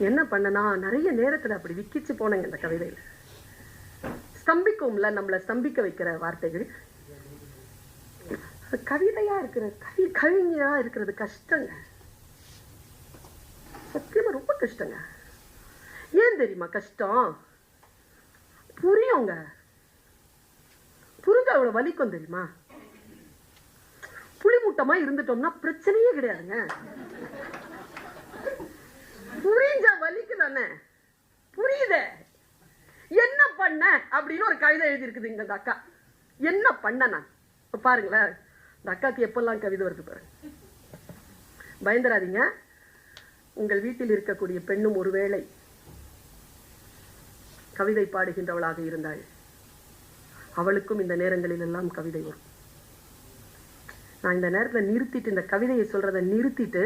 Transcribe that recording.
என்ன பண்ணனா நிறைய நேரத்துல அப்படி விக்கிச்சு போனேங்க இந்த கவிதையில. ஸ்தம்பிக்கும்ல, நம்மள ஸ்தம்பிக்க வைக்கிற வார்த்தைகள். கவிதையா இருக்கிறது, கவிஞரா இருக்கிறது கஷ்டங்க, சத்தியமா ரொம்ப கஷ்டங்க. ஏன் தெரியுமா கஷ்டம்? புரியுங்க, புரிஞ்ச அவ்வளவு வலிக்கும் தெரியுமா? புளிமுட்டமா இருந்துட்டோம்னா பிரச்சனையே கிடையாதுங்க. புரிஞ்ச வலிக்கு தானே, புரியுத. என்ன பண்ண அப்படின்னு ஒரு கவிதை எழுதி இருக்குது இந்த அக்கா. என்ன பண்ண நான் பாருங்களேன். இந்த அக்காக்கு எப்பெல்லாம் கவிதை வருது பாருங்க. பயந்துராதீங்க. உங்கள் வீட்டில் இருக்கக்கூடிய பெண்ணும் ஒருவேளை கவிதை பாடுகின்றவளாக இருந்தாள், அவளுக்கும் இந்த நேரங்களில் எல்லாம் கவிதை வரும். நான் இந்த நேரத்தில் நிறுத்திட்டு, இந்த கவிதையை சொல்றதை நிறுத்திட்டு